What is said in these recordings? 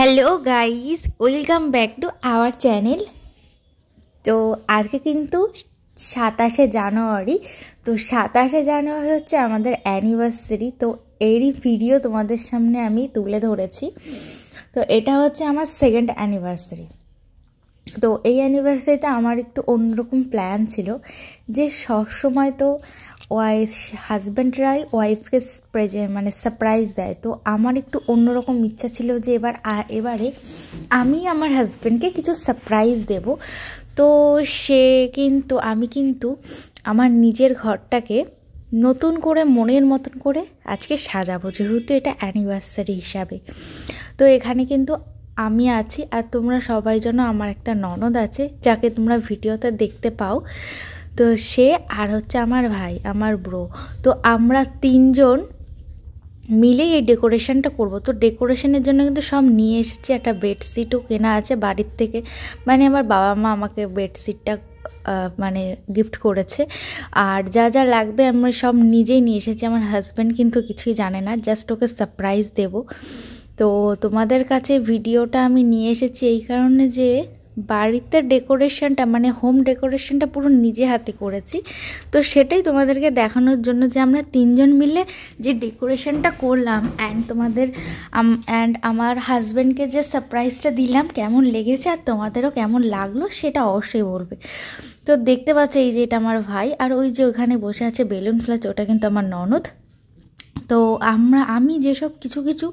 Hello guys, welcome back to our channel. তো আজকে কিন্তু 27শে জানুয়ারি। তো 27শে জানুয়ারি হচ্ছে আমাদের অ্যানিভার্সারি। তো এরই ভিডিও তোমাদের সামনে আমি তুলে ধরেছি। তো এটা হচ্ছে আমার সেকেন্ড অ্যানিভার্সারি। তো এই অ্যানিভার্সারিতে আমার একটু অন্যরকম প্ল্যান ছিল যে সবসময় তো হাজব্যান্ডরাই ওয়াইফকে সারপ্রাইজ দেয়। তো আমার একটু অন্যরকম ইচ্ছা ছিল যে এবারে আমি আমার হাজব্যান্ডকে কিছু সারপ্রাইজ দেব। তো আমি কিন্তু আমার নিজের ঘরটাকে নতুন করে মনের মতন করে আজকে সাজাবো, যেহেতু এটা অ্যানিভার্সারি হিসাবে। তো এখানে কিন্তু আমি আছি, আর তোমরা সবাই যেন আমার একটা ননদ আছে যাকে তোমরা ভিডিওতে দেখতে পাও। তো সে আর হচ্ছে আমার ভাই, আমার ব্রো। তো আমরা তিনজন মিলেই এই ডেকোরেশনটা করব। তো ডেকোরেশনের জন্য কিন্তু সব নিয়ে এসেছি। একটা বেডশিটও কেনা আছে বাড়ির থেকে, আমার বাবা মা আমাকে বেডশিটটা গিফট করেছে। আর যা যা লাগবে আমরা সব নিজেই নিয়ে এসেছি। আমার হাজব্যান্ড কিন্তু কিছুই জানে না, জাস্ট ওকে সারপ্রাইজ দেব। তো তোমাদের কাছে ভিডিওটা আমি নিয়ে এসেছি এই কারণে যে বাড়িতে ডেকোরেশনটা হোম ডেকোরেশনটা পুরো নিজে হাতে করেছি। তো সেটাই তোমাদেরকে দেখানোর জন্য যে আমরা তিনজন মিলে যে ডেকোরেশনটা করলাম অ্যান্ড আমার হাজব্যান্ডকে যে সারপ্রাইজটা দিলাম কেমন লেগেছে আর তোমাদেরও কেমন লাগলো সেটা অবশ্যই বলবে। তো দেখতে পাচ্ছ এই যে এটা আমার ভাই, আর ওই যে ওখানে বসে আছে বেলুন ফ্লাচ, ওটা কিন্তু আমার ননদ। তো আমি যেসব কিছু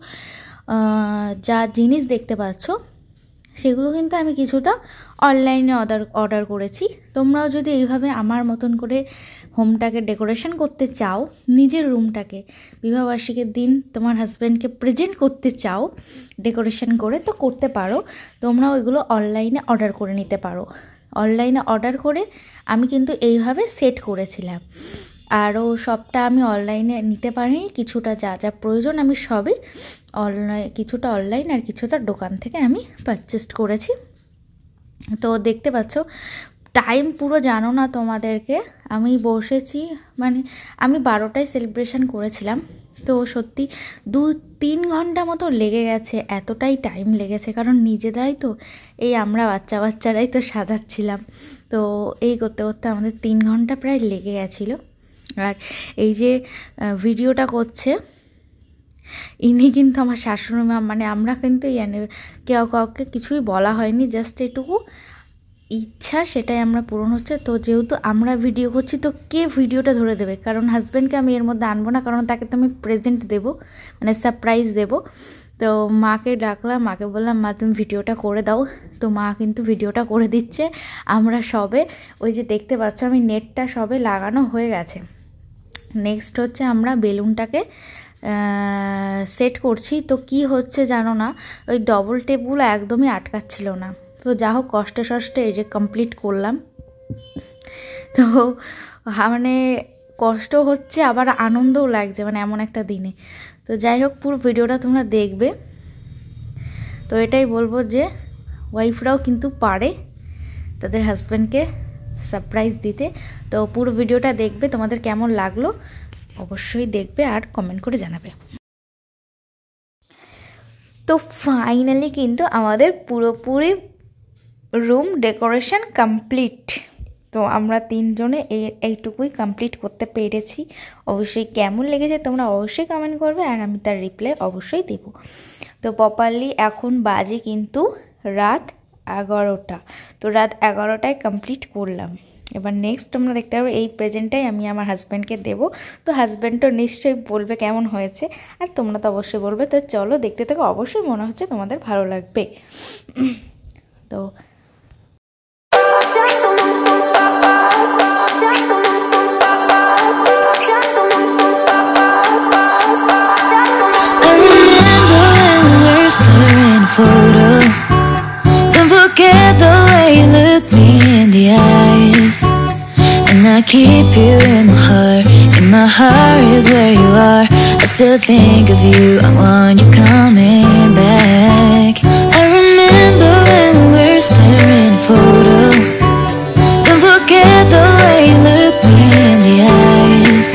যা জিনিস দেখতে পাচ্ছ সেগুলো কিন্তু আমি কিছুটা অনলাইনে অর্ডার করেছি। তোমরাও যদি এইভাবে আমার মতন করে হোমটাকে ডেকোরেশন করতে চাও, নিজের রুমটাকে বিবাহবার্ষিকীর দিন তোমার হাজব্যান্ডকে প্রেজেন্ট করতে চাও ডেকোরেশন করে, তো করতে পারো। তোমরাও এগুলো অনলাইনে অর্ডার করে নিতে পারো। অনলাইনে অর্ডার করে আমি কিন্তু এইভাবে সেট করেছিলাম। আরও সবটা আমি অনলাইনে নিতে পারিনি, কিছুটা যা যা প্রয়োজন আমি সবই কিছুটা অনলাইন আর কিছুটা দোকান থেকে আমি পারচেস করেছি। তো দেখতে পাচ্ছ টাইম পুরো জানো না তোমাদেরকে, আমি বসেছি আমি 12টায় সেলিব্রেশন করেছিলাম। তো সত্যি 2-3 ঘন্টা মতো লেগে গেছে, এতটাই টাইম লেগেছে কারণ নিজেরাই তো আমরা বাচ্চারাই তো সাজাচ্ছিলাম। তো এই করতে করতে আমাদের 3 ঘন্টা প্রায় লেগে গেছিলো। আর এই যে ভিডিওটা করছে ইনি কিন্তু আমার শাশুড়ি মা। আমরা কিন্তু কাউকে কিছুই বলা হয়নি, জাস্ট এটুকু ইচ্ছা সেটাই আমরা পূরণ হচ্ছে। তো যেহেতু আমরা ভিডিও করছি তো কে ভিডিওটা ধরে দেবে, কারণ হাজব্যান্ডকে আমি এর মধ্যে আনবো না, কারণ তাকে তো আমি প্রেজেন্ট দেবো, সারপ্রাইজ দেবো। তো মাকে ডাকলাম, মাকে বললাম মা তুমি ভিডিওটা করে দাও। তো মা কিন্তু ভিডিওটা করে দিচ্ছে। আমরা সবে ওই যে দেখতে পাচ্ছ আমি নেটটা সবে লাগানো হয়ে গেছে। নেক্সট হচ্ছে আমরা বেলুনটাকে সেট করছি। তো কি হচ্ছে জানো না, ওই ডবল টেপগুলো একদমই আটকাচ্ছিল না। তো যা হোক কষ্টে এই যে কমপ্লিট করলাম। তো কষ্ট হচ্ছে আবার আনন্দও লাগছে এমন একটা দিনে। তো যাই হোক পুরো ভিডিওটা তোমরা দেখবে। তো এটাই বলবো যে ওয়াইফরাও কিন্তু পারে তাদের হাজব্যান্ডকে সারপ্রাইজ দিতে। তো পুরো ভিডিওটা দেখবে, তোমাদের কেমন লাগলো অবশ্যই দেখবে আর কমেন্ট করে জানাবে। তো ফাইনালি কিন্তু আমাদের পুরোপুরি রুম ডেকোরেশন কমপ্লিট। তো আমরা তিনজনে এইটুকুই কমপ্লিট করতে পেরেছি। অবশ্যই কেমন লেগেছে তোমরা অবশ্যই কমেন্ট করবে, আর আমি তার রিপ্লাই অবশ্যই দেব। তো প্রপারলি এখন বাজে কিন্তু রাত 11টা। তো রাত 11টায় কমপ্লিট করলাম। এবার নেক্সট তোমরা দেখতে পাবে এই প্রেজেন্টটাই আমি আমার হাজব্যান্ডকে দেবো। তো হাজব্যান্ডও নিশ্চয়ই বলবে কেমন হয়েছে, আর তোমরা তো অবশ্যই বলবে। তো চলো দেখতে থাকো, অবশ্যই মনে হচ্ছে তোমাদের ভালো লাগবে। তো photo. Don't forget the way you look me in the eyes, and I keep you in my heart. And my heart is where you are. I still think of you. I want you coming back. I remember when we were staring photo. Don't forget the way you look me in the eyes,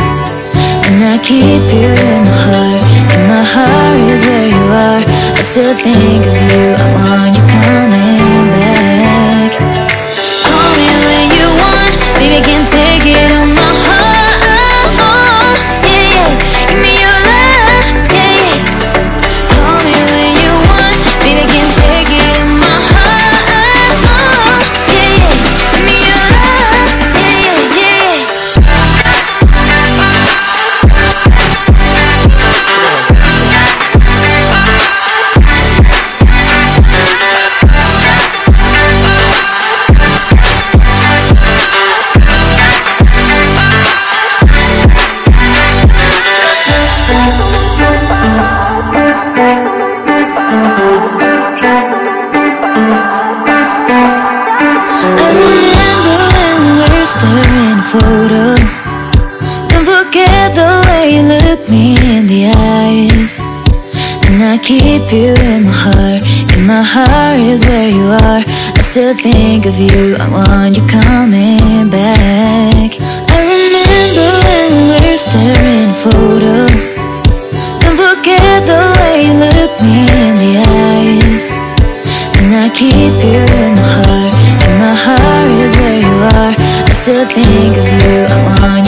and I keep you in my heart. And my heart is where you are. I still think think of you, I want you coming back. Call me when you want, baby, can't take it on my heart. Yeah, yeah, give me your love, yeah, yeah. Call me when you want, baby, can't take it on my heart. Yeah, yeah, give me your love, yeah, yeah, yeah. I remember when we were staring a photo. Don't forget the way you look me in the eyes. And I keep you in my heart. In my heart is where you are. I still think of you, I want you coming back. I remember when we were staring a photo. Don't forget the way you look me in the eyes. And I keep you in my heart. And my heart is where you are. I still think of you, I want